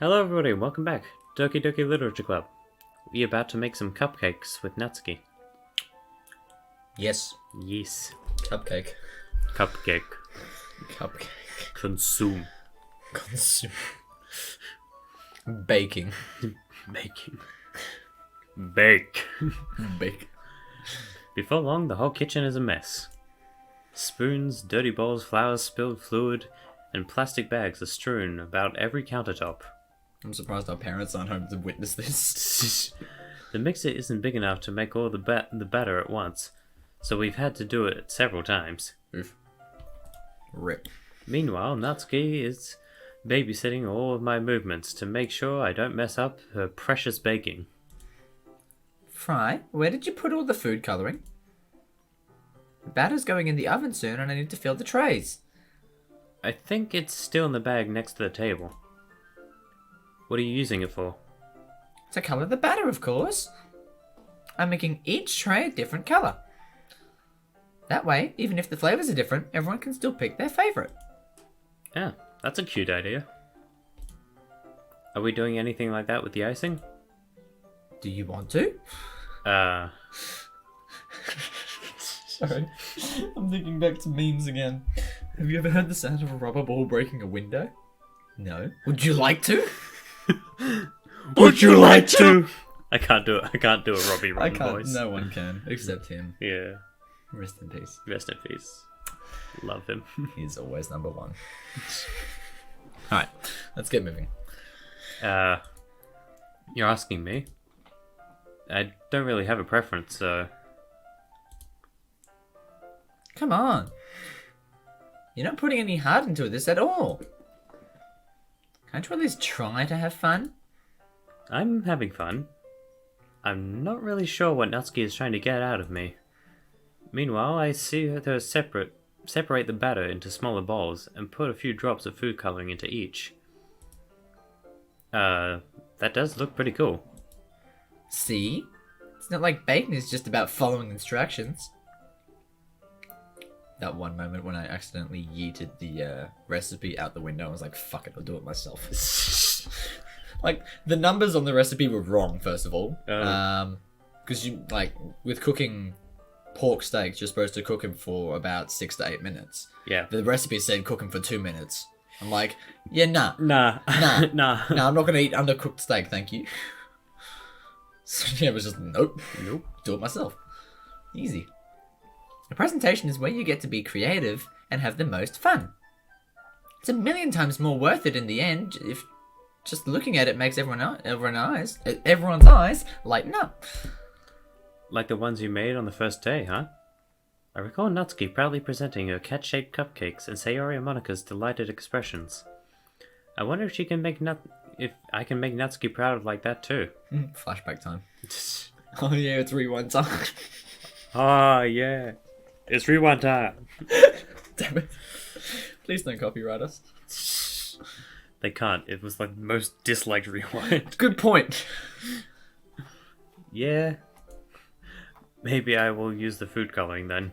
Hello everybody, welcome back. Doki Doki Literature Club. We about to make some cupcakes with Natsuki. Yes. Yes. Cupcake. Cupcake. Cupcake. Consume. Consume. Baking. Baking. Bake. Bake. Before long, the whole kitchen is a mess. Spoons, dirty bowls, flowers, spilled fluid, and plastic bags are strewn about every countertop. I'm surprised our parents aren't home to witness this. The mixer isn't big enough to make all the batter at once, so we've had to do it several times. Oof. Rip. Meanwhile, Natsuki is babysitting all of my movements to make sure I don't mess up her precious baking. Fry, where did you put all the food colouring? The batter's going in the oven soon and I need to fill the trays. I think it's still in the bag next to the table. What are you using it for? To colour the batter, of course. I'm making each tray a different colour. That way, even if the flavours are different, everyone can still pick their favourite. Yeah, that's a cute idea. Are we doing anything like that with the icing? Do you want to? Sorry, I'm thinking back to memes again. Have you ever heard the sound of a rubber ball breaking a window? No. Would you like to? Would you like to? I can't do it. I can't do a Robbie I Robin can't. voice. No one can, except him. Yeah. Rest in peace. Rest in peace. Love him. He's always number one. Alright, let's get moving. You're asking me? I don't really have a preference, so... Come on. You're not putting any heart into this at all. Can't you at least try to have fun? I'm having fun. I'm not really sure what Natsuki is trying to get out of me. Meanwhile, I see her separate the batter into smaller balls and put a few drops of food coloring into each. That does look pretty cool. See? It's not like baking is just about following instructions. That one moment when I accidentally yeeted the recipe out the window, I was like, fuck it, I'll do it myself. Like, the numbers on the recipe were wrong, first of all. Because you, like, with cooking pork steaks, you're supposed to cook them for about 6 to 8 minutes. Yeah. The recipe said cook them for 2 minutes. I'm like, yeah, nah, Nah. nah, I'm not gonna eat undercooked steak, thank you. So yeah, it was just, nope, do it myself. Easy. A presentation is where you get to be creative and have the most fun. It's 1,000,000 times more worth it in the end if just looking at it makes everyone's eyes lighten up. Like the ones you made on the first day, huh? I recall Natsuki proudly presenting her cat-shaped cupcakes and Sayori and Monika's delighted expressions. I wonder if if I can make Natsuki proud like that too. Flashback time. Oh yeah, it's rewind time. Ah, yeah. It's rewind time. Damn it. Please don't copyright us. They can't. It was like the most disliked rewind. Good point. Yeah. Maybe I will use the food coloring then.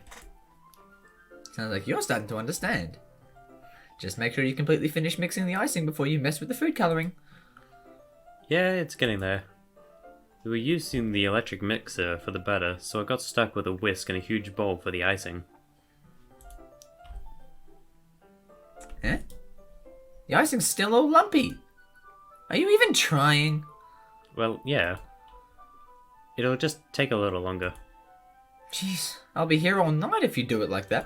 Sounds like you're starting to understand. Just make sure you completely finish mixing the icing before you mess with the food coloring. Yeah, it's getting there. We were using the electric mixer for the batter, so I got stuck with a whisk and a huge bowl for the icing. Eh? The icing's still all lumpy. Are you even trying? Well, yeah. It'll just take a little longer. Jeez, I'll be here all night if you do it like that.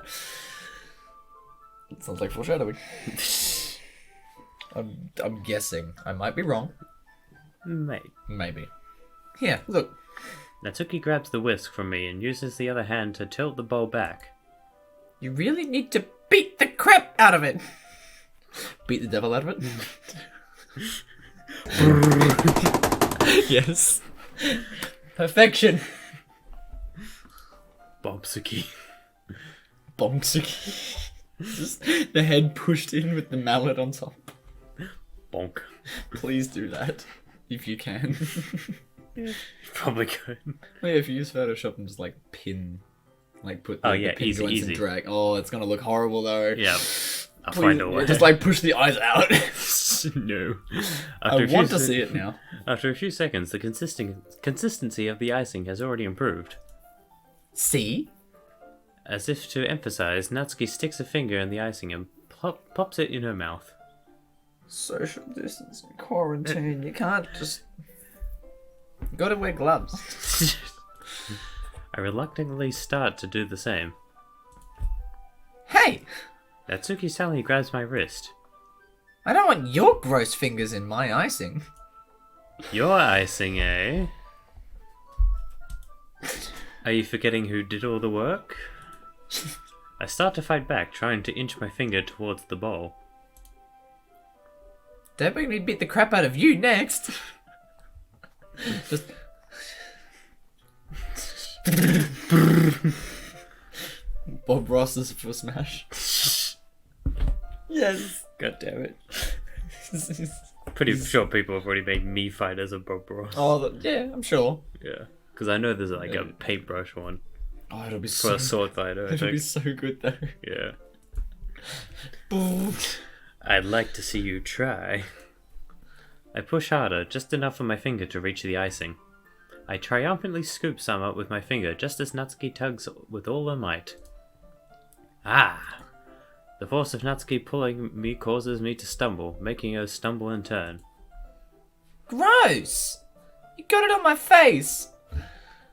It sounds like foreshadowing. I'm guessing. I might be wrong. Maybe. Here, look. Natsuki grabs the whisk from me and uses the other hand to tilt the bowl back. You really need to beat the crap out of it. Beat the devil out of it? Yes. Perfection. Bobsuki. Bonksuki. Just the head pushed in with the mallet on top. Bonk. Please do that. If you can. Yeah, probably could. Well, yeah, if you use Photoshop and just like pin, like put Oh, the yeah, pin easy, joints easy. and drag. Oh, it's gonna look horrible though. Yeah. I'll find a way. Just like push the eyes out. No. I want to see it now. After a few seconds, the consistency of the icing has already improved. See? As if to emphasize, Natsuki sticks a finger in the icing and pops it in her mouth. Social distancing, quarantine. You can't just. You gotta wear gloves. I reluctantly start to do the same. Hey! Natsuki suddenly grabs my wrist. I don't want your gross fingers in my icing. Your icing, eh? Are you forgetting who did all the work? I start to fight back, trying to inch my finger towards the bowl. Don't make me beat the crap out of you next. Just. Bob Ross's for Smash. Yes. God damn it. Pretty sure people have already made me fight as a Bob Ross. Oh, yeah, I'm sure. Yeah. Because I know there's like a paintbrush one. Oh, it'll be for a sword fighter, I It'll think. be so good though. Yeah. I'd like to see you try. I push harder, just enough for my finger to reach the icing. I triumphantly scoop some up with my finger, just as Natsuki tugs with all her might. Ah! The force of Natsuki pulling me causes me to stumble, making her stumble in turn. Gross! You got it on my face!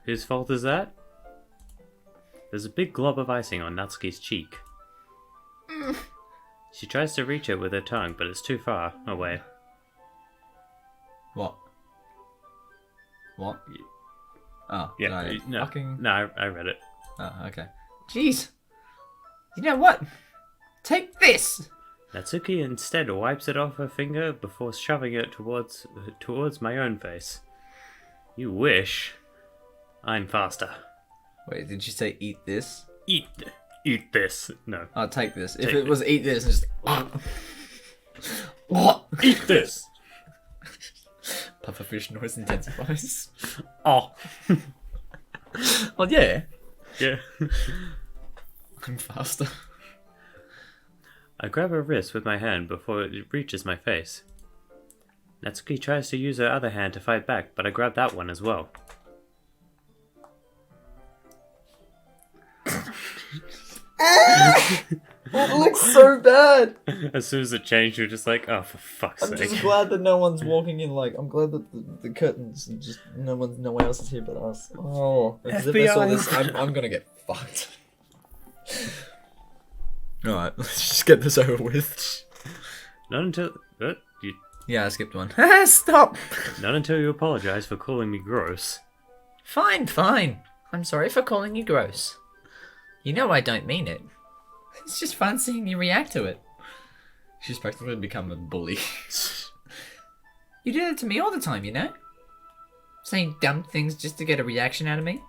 Whose fault is that? There's a big glob of icing on Natsuki's cheek. She tries to reach it with her tongue, but it's too far away. What? What? Oh, Yeah, no, I read it. Oh, okay. Jeez. You know what? Take this! Natsuki instead wipes it off her finger before shoving it towards my own face. You wish. I'm faster. Wait, did you say eat this? Eat this. No. I'll take this. If Take it was eat this, just. Eat this. Pufferfish noise intensifies. Oh. Well, yeah. Yeah. I'm faster. I grab her wrist with my hand before it reaches my face. Natsuki tries to use her other hand to fight back, but I grab that one as well. It looks so bad. As soon as it changed, you're just like, oh, for fuck's I'm sake. just glad that no one's walking in. Like, I'm glad that the curtains and just no one else is here but us. Oh, because if I saw this, I'm gonna get fucked. All right, let's just get this over with. Not until Yeah, I skipped one. Stop. not until you apologize for calling me gross. Fine. I'm sorry for calling you gross. You know I don't mean it. It's just fun seeing you react to it. She's practically become a bully. You do that to me all the time, you know? Saying dumb things just to get a reaction out of me.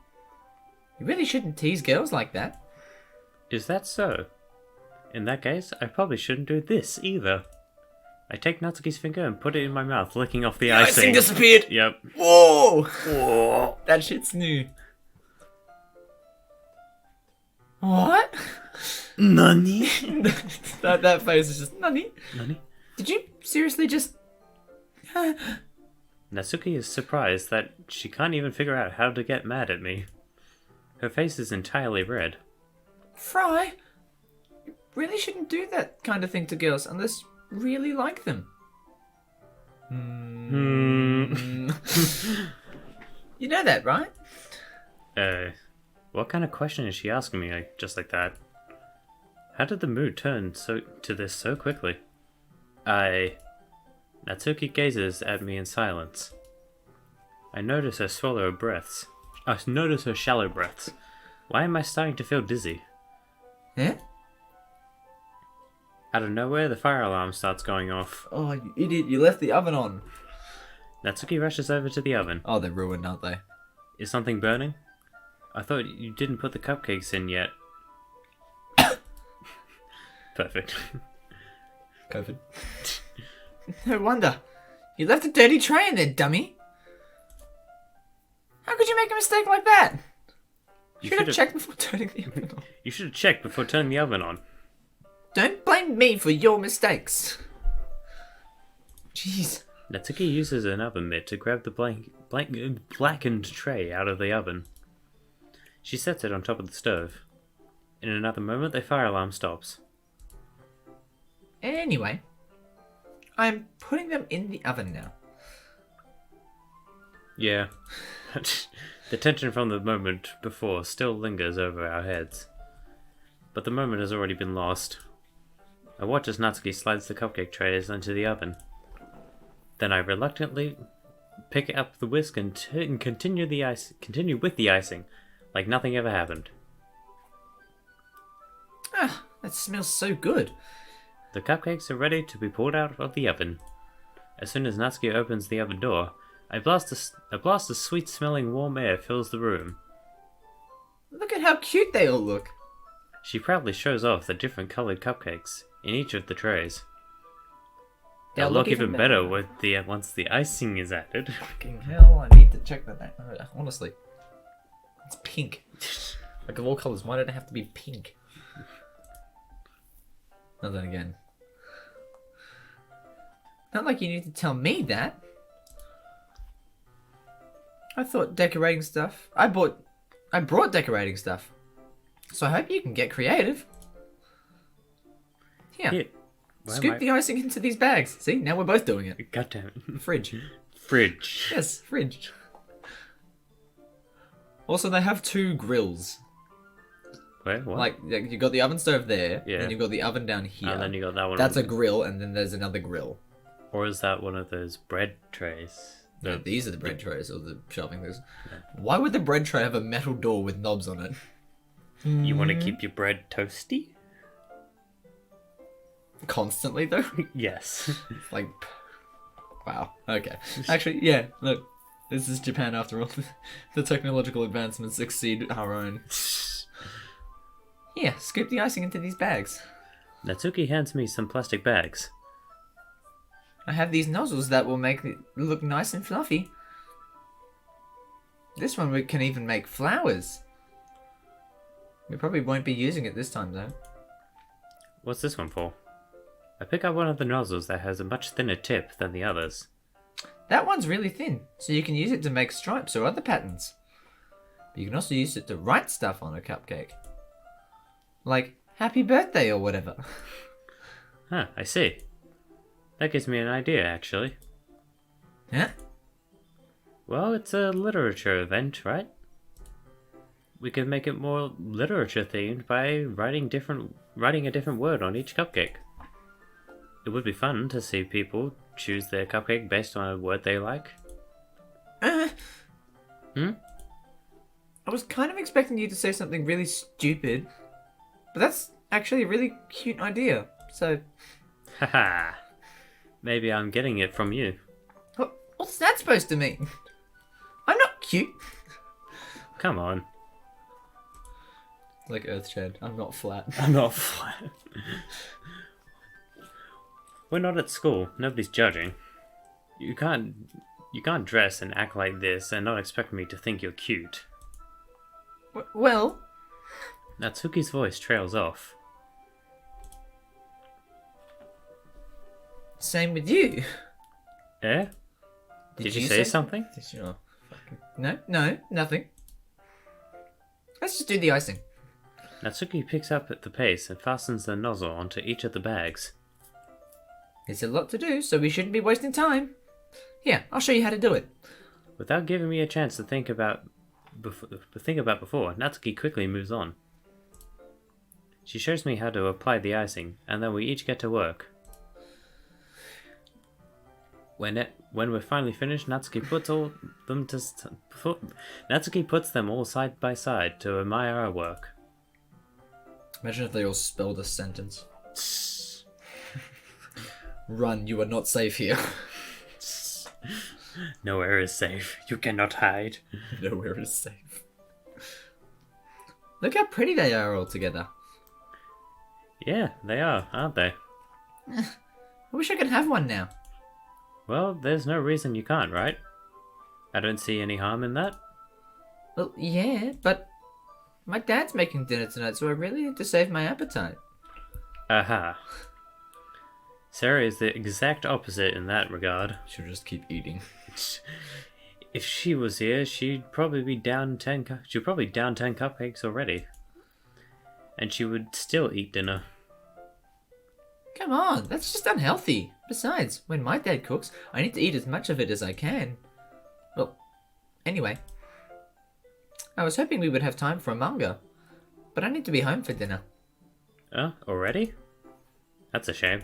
You really shouldn't tease girls like that. Is that so? In that case, I probably shouldn't do this either. I take Natsuki's finger and put it in my mouth, licking off the icing. Icing disappeared! Yep. Whoa! Whoa! That shit's new. What? Nani? that face is just nani. Nani? Did you seriously just? Natsuki is surprised that she can't even figure out how to get mad at me. Her face is entirely red. Fry, you really shouldn't do that kind of thing to girls unless you really like them. You know that, right? What kind of question is she asking me just like that? How did the mood turn to this so quickly? Natsuki gazes at me in silence. I notice her shallow breaths. Why am I starting to feel dizzy? Yeah? Out of nowhere, the fire alarm starts going off. Oh, you idiot, you left the oven on. Natsuki rushes over to the oven. Oh, they're ruined, aren't they? Is something burning? I thought you didn't put the cupcakes in yet. Perfect. COVID. No wonder. You left a dirty tray in there, dummy. How could you make a mistake like that? You should have checked before turning the oven on. You should have checked before turning the oven on. Don't blame me for your mistakes. Jeez. Natsuki uses an oven mitt to grab the blackened tray out of the oven. She sets it on top of the stove. In another moment, the fire alarm stops. Anyway, I'm putting them in the oven now. Yeah. The tension from the moment before still lingers over our heads. But the moment has already been lost. I watch as Natsuki slides the cupcake trays into the oven. Then I reluctantly pick up the whisk and continue with the icing, like nothing ever happened. Ah, that smells so good. The cupcakes are ready to be pulled out of the oven. As soon as Natsuki opens the oven door, a blast of sweet-smelling warm air fills the room. Look at how cute they all look. She proudly shows off the different colored cupcakes in each of the trays. They'll look even better once the icing is added. Fucking hell, I need to check that out. Honestly. It's pink. Like of all colours, why did it have to be pink? Not then again. Not like you need to tell me that. I thought decorating stuff. I brought decorating stuff. So I hope you can get creative. Here. Scoop the icing into these bags. See, now we're both doing it. God damn it. Fridge. Fridge. Yes, fridge. Also, they have 2 grills. Wait, what? Like you got the oven stove there, Yeah. and you've got the oven down here. And then you got that one. That's a grill, and then there's another grill. Or is that one of those bread trays? No, these are the bread trays, or the shelving things. Yeah. Why would the bread tray have a metal door with knobs on it? You want to keep your bread toasty? Constantly, though? Yes. Like, wow. Okay. Actually, yeah, look. This is Japan after all. The technological advancements exceed our own. Yeah, scoop the icing into these bags. Natsuki hands me some plastic bags. I have these nozzles that will make it look nice and fluffy. This one we can even make flowers. We probably won't be using it this time, though. What's this one for? I pick up one of the nozzles that has a much thinner tip than the others. That one's really thin, so you can use it to make stripes or other patterns. But you can also use it to write stuff on a cupcake. Like, happy birthday or whatever. Huh, I see. That gives me an idea, actually. Huh? Well, it's a literature event, right? We could make it more literature themed by writing a different word on each cupcake. It would be fun to see people choose their cupcake based on a word they like. I was kind of expecting you to say something really stupid, but that's actually a really cute idea, so... Haha. Maybe I'm getting it from you. What's that supposed to mean? I'm not cute. Come on. Like Earthshed, I'm not flat. I'm not flat. We're not at school. Nobody's judging. You can't dress and act like this and not expect me to think you're cute. Well... Natsuki's voice trails off. Same with you. Eh? Did you say something? Did you? No, nothing. Let's just do the icing. Natsuki picks up at the pace and fastens the nozzle onto each of the bags. It's a lot to do, so we shouldn't be wasting time. Here, I'll show you how to do it. Without giving me a chance to think about before, Natsuki quickly moves on. She shows me how to apply the icing, and then we each get to work. When we're finally finished, Natsuki puts them all side by side to admire our work. Imagine if they all spelled a sentence. Run, you are not safe here. Nowhere is safe. You cannot hide. Nowhere is safe. Look how pretty they are all together. Yeah, they are, aren't they? I wish I could have one now. Well, there's no reason you can't, right? I don't see any harm in that. Well, yeah, but my dad's making dinner tonight, so I really need to save my appetite. Aha. Sarah is the exact opposite in that regard. She'll just keep eating. If she was here, she'd probably be down 10 cupcakes already. And she would still eat dinner. Come on, that's just unhealthy. Besides, when my dad cooks, I need to eat as much of it as I can. Well, anyway. I was hoping we would have time for a manga, but I need to be home for dinner. Already? That's a shame.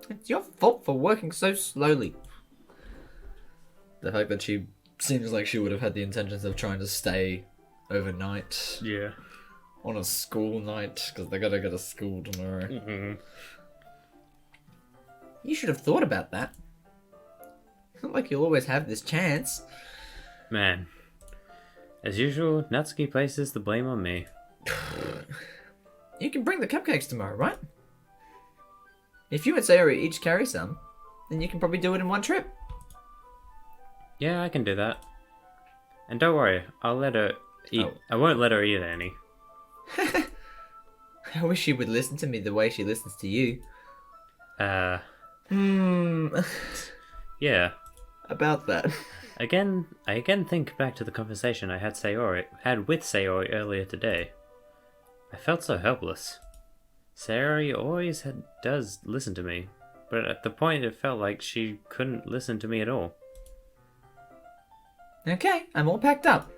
It's your fault for working so slowly. The fact that she seems like she would have had the intentions of trying to stay overnight. Yeah. On a school night, because they gotta go to school tomorrow. Mm-hmm. You should have thought about that. It's not like you'll always have this chance. Man. As usual, Natsuki places the blame on me. You can bring the cupcakes tomorrow, right? If you and Sayori each carry some, then you can probably do it in one trip. Yeah, I can do that. And don't worry, I'll let her eat. Oh. I won't let her eat any. I wish she would listen to me the way she listens to you. Yeah. About that. I again think back to the conversation I had with Sayori earlier today. I felt so helpless. Sayori always does listen to me, but at the point it felt like she couldn't listen to me at all. Okay, I'm all packed up.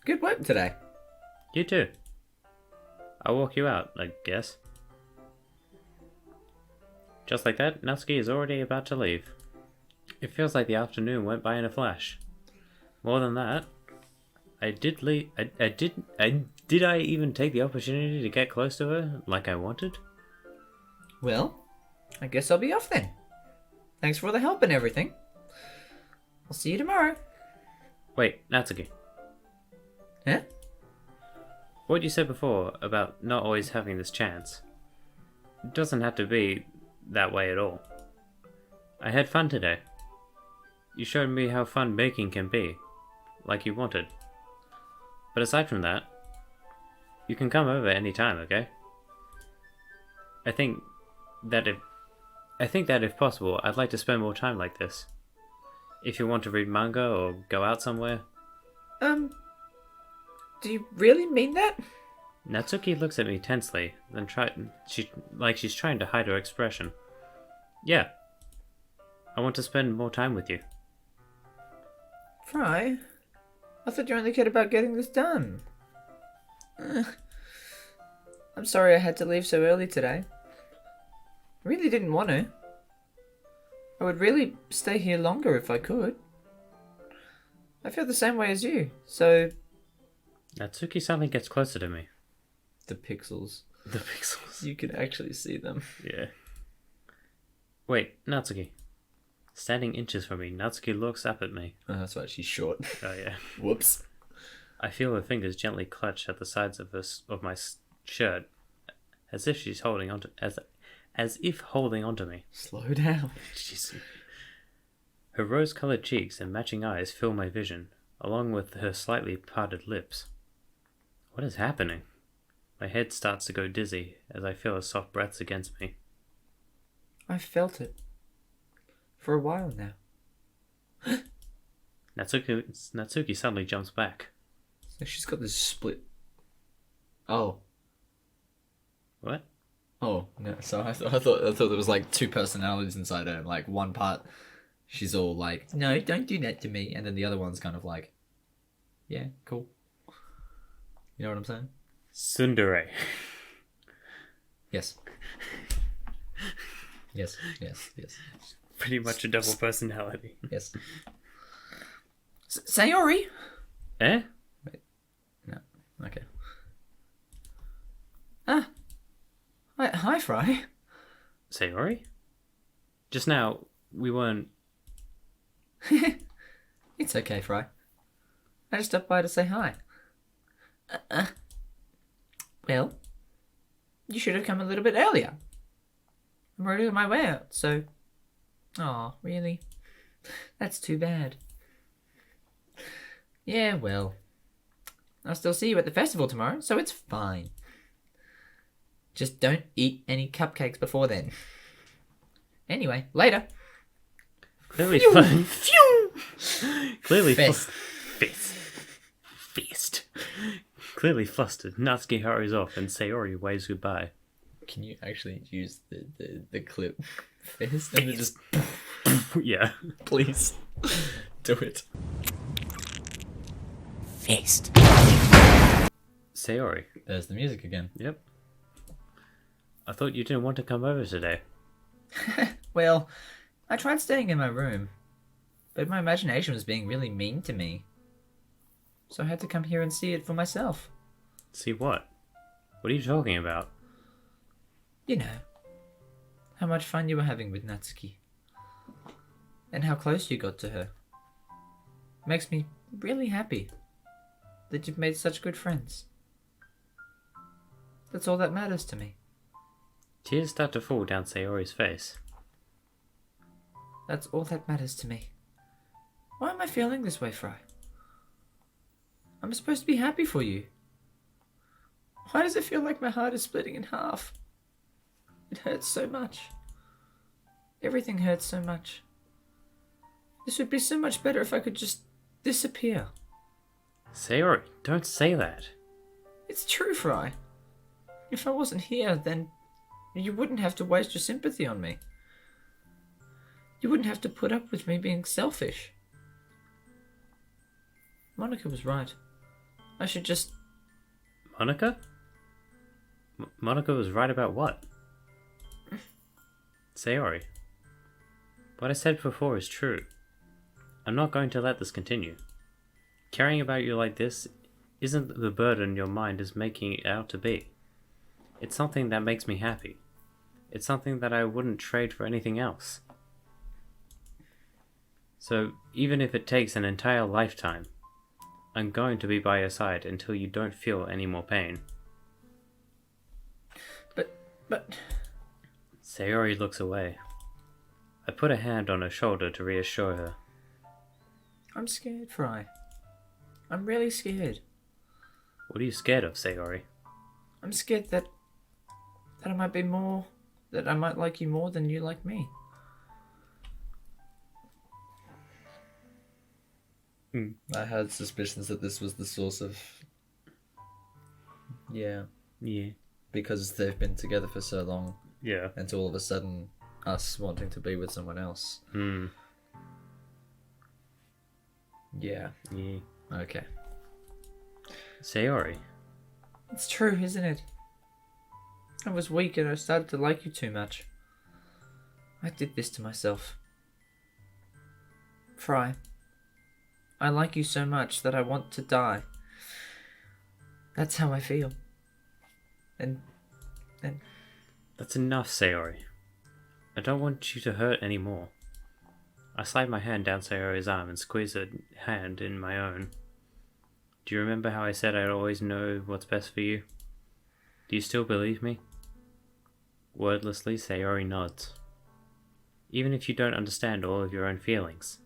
Good work today. You too. I'll walk you out, I guess. Just like that, Natsuki is already about to leave. It feels like the afternoon went by in a flash. More than that, did I even take the opportunity to get close to her like I wanted? Well, I guess I'll be off then. Thanks for all the help and everything. I'll see you tomorrow. Wait, Natsuki. Huh? What you said before about not always having this chance. It doesn't have to be that way at all. I had fun today. You showed me how fun baking can be, like you wanted. But aside from that, you can come over any time, okay? I think that if possible, I'd like to spend more time like this. If you want to read manga or go out somewhere. Do you really mean that? Natsuki looks at me tensely, then she's trying to hide her expression. Yeah. I want to spend more time with you. Fry? I thought you only cared about getting this done. I'm sorry I had to leave so early today. I really didn't want to. I would really stay here longer if I could. I feel the same way as you, so... Natsuki suddenly gets closer to me. The pixels. The pixels. You can actually see them. Yeah. Wait, Natsuki. Standing inches from me, Natsuki looks up at me. Oh, that's right, she's short. Oh yeah. Whoops. I feel her fingers gently clutch at the sides of my shirt, as if she's holding onto me. Slow down. Jeez. Her rose-colored cheeks and matching eyes fill my vision, along with her slightly parted lips. What is happening? My head starts to go dizzy as I feel her soft breaths against me. I've felt it. For a while now. Natsuki suddenly jumps back. So she's got this split. Oh. What? Oh, no. So I thought there was like two personalities inside her. Like one part, she's all like, "No, don't do that to me," and then the other one's kind of like, "Yeah, cool." You know what I'm saying? Tsundere. Yes. Yes. Yes. Yes. Pretty much a double personality. Yes. Sayori. Eh? Wait. No. Okay. Ah. Hi, Fry. Sayori? Just now, we weren't... It's okay, Fry. I just stopped by to say hi. Well, you should have come a little bit earlier. I'm already on my way out, so... Aw, really? That's too bad. Yeah, well... I'll still see you at the festival tomorrow, so it's fine. Just don't eat any cupcakes before then. Anyway, later. Clearly, clearly, Fist. Fist. Clearly flustered, Natsuki hurries off and Sayori waves goodbye. Can you actually use the clip fist and then just Yeah. please do it? Fist. Sayori. There's the music again. Yep. I thought you didn't want to come over today. Well, I tried staying in my room, but my imagination was being really mean to me. So I had to come here and see it for myself. See what? What are you talking about? You know, how much fun you were having with Natsuki. And how close you got to her. Makes me really happy that you've made such good friends. That's all that matters to me. Tears start to fall down Sayori's face. That's all that matters to me. Why am I feeling this way, Fry? I'm supposed to be happy for you. Why does it feel like my heart is splitting in half? It hurts so much. Everything hurts so much. This would be so much better if I could just disappear. Sayori, don't say that. It's true, Fry. If I wasn't here, then you wouldn't have to waste your sympathy on me. You wouldn't have to put up with me being selfish. Monica was right. I should just... Monica? Monica was right about what? Sayori. What I said before is true. I'm not going to let this continue. Caring about you like this isn't the burden your mind is making it out to be. It's something that makes me happy. It's something that I wouldn't trade for anything else. So, even if it takes an entire lifetime, I'm going to be by your side until you don't feel any more pain. But... Sayori looks away. I put a hand on her shoulder to reassure her. I'm scared, Fry. I'm really scared. What are you scared of, Sayori? I'm scared that I might be more... that I might like you more than you like me. I had suspicions that this was the source of... Yeah. Yeah. Because they've been together for so long, Yeah. and all of a sudden, us wanting to be with someone else. Yeah. Yeah. Okay. Sayori. It's true, isn't it? I was weak and I started to like you too much. I did this to myself. Fry. I like you so much that I want to die. That's how I feel. And... That's enough, Sayori. I don't want you to hurt anymore. I slide my hand down Sayori's arm and squeeze her hand in my own. Do you remember how I said I'd always know what's best for you? Do you still believe me? Wordlessly, Sayori nods. Even if you don't understand all of your own feelings.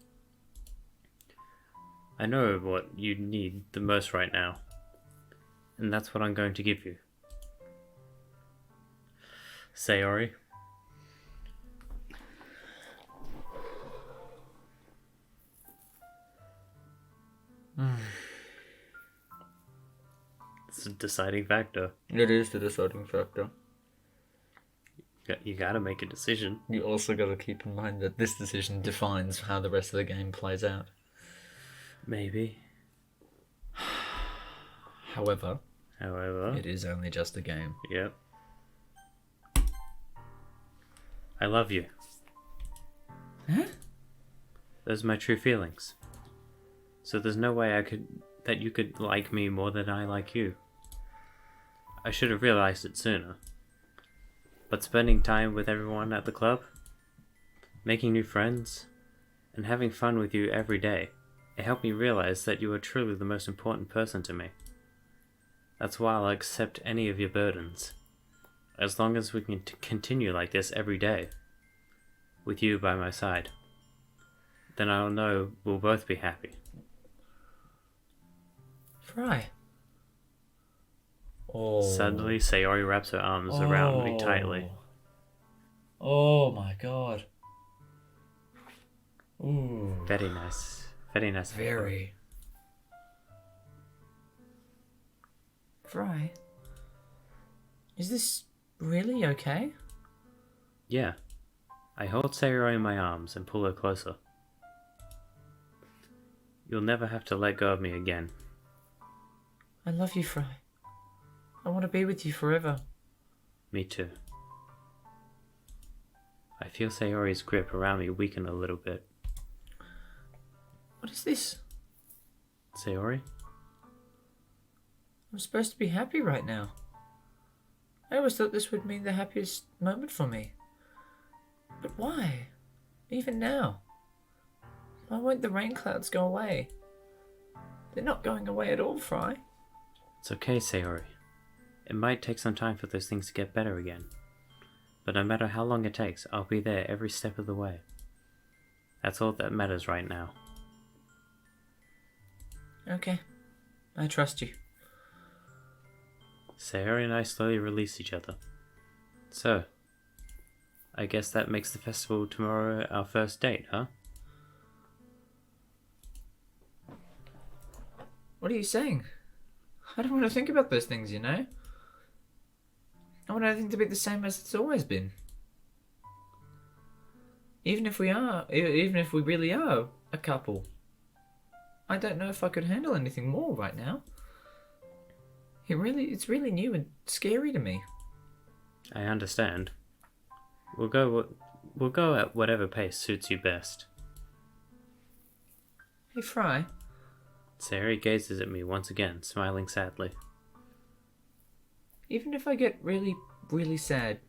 I know what you need the most right now. And that's what I'm going to give you. Sayori. It's a deciding factor. It is the deciding factor. You gotta make a decision. You also gotta keep in mind that this decision defines how the rest of the game plays out. Maybe. However, However. it is only just a game. Yep. I love you. Huh? Those are my true feelings. So there's no way that you could like me more than I like you. I should have realized it sooner. But spending time with everyone at the club, making new friends, and having fun with you every day, it helped me realize that you are truly the most important person to me. That's why I'll accept any of your burdens. As long as we can continue like this every day, with you by my side, then I'll know we'll both be happy. Fry. Oh. Suddenly, Sayori wraps her arms around me tightly. Oh my god. Ooh. Very nice. Very nice. Very. Fry, is this really okay? Yeah. I hold Sayori in my arms and pull her closer. You'll never have to let go of me again. I love you, Fry. I want to be with you forever. Me too. I feel Sayori's grip around me weaken a little bit. What is this? Sayori? I'm supposed to be happy right now. I always thought this would mean the happiest moment for me. But why? Even now? Why won't the rain clouds go away? They're not going away at all, Fry. It's okay, Sayori. It might take some time for those things to get better again. But no matter how long it takes, I'll be there every step of the way. That's all that matters right now. Okay. I trust you. Sayori and I slowly release each other. So, I guess that makes the festival tomorrow our first date, huh? What are you saying? I don't want to think about those things, you know? I want everything to be the same as it's always been. Even if we really are a couple. I don't know if I could handle anything more right now. It's really new and scary to me. I understand. We'll go at whatever pace suits you best. Hey, Fry. Sayori gazes at me once again, smiling sadly. Even if I get really, really sad,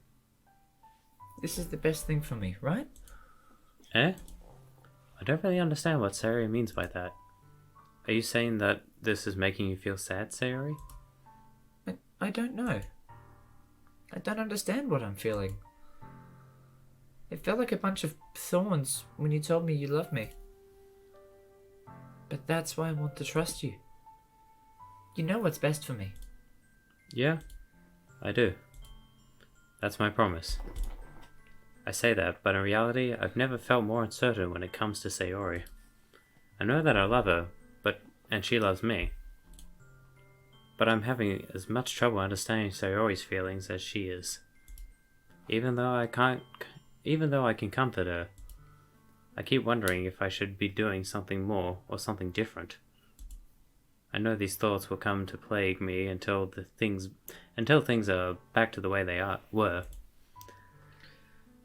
this is the best thing for me, right? Eh? I don't really understand what Sayori means by that. Are you saying that this is making you feel sad, Sayori? I don't know. I don't understand what I'm feeling. It felt like a bunch of thorns when you told me you loved me. But that's why I want to trust you. You know what's best for me. Yeah, I do. That's my promise. I say that, but in reality, I've never felt more uncertain when it comes to Sayori. I know that I love her, and she loves me. But I'm having as much trouble understanding Sayori's feelings as she is. Even though I can comfort her, I keep wondering if I should be doing something more or something different. I know these thoughts will come to plague me until things are back to the way they were.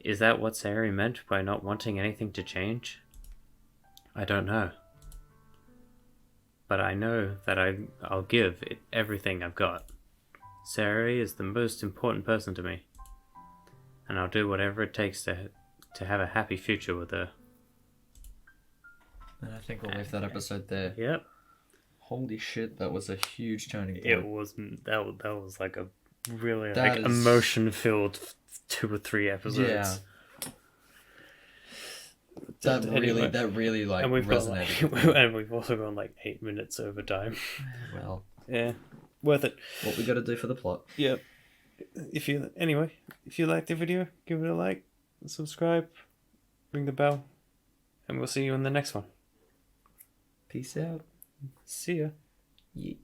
Is that what Sayori meant by not wanting anything to change? I don't know. But I know that I'll give it everything I've got. Sayori is the most important person to me. And I'll do whatever it takes to have a happy future with her. And I think we'll leave that episode there. Yep. Holy shit, that was a huge turning point. It was that was like a really emotion-filled 2 or 3 episodes. Yeah. That really like and resonated. and we've also gone like 8 minutes over time. Well, yeah, worth it. What we got to do for the plot. Yep. If you like the video, give it a like, subscribe, ring the bell, and we'll see you in the next one. Peace out. See ya. Yeet.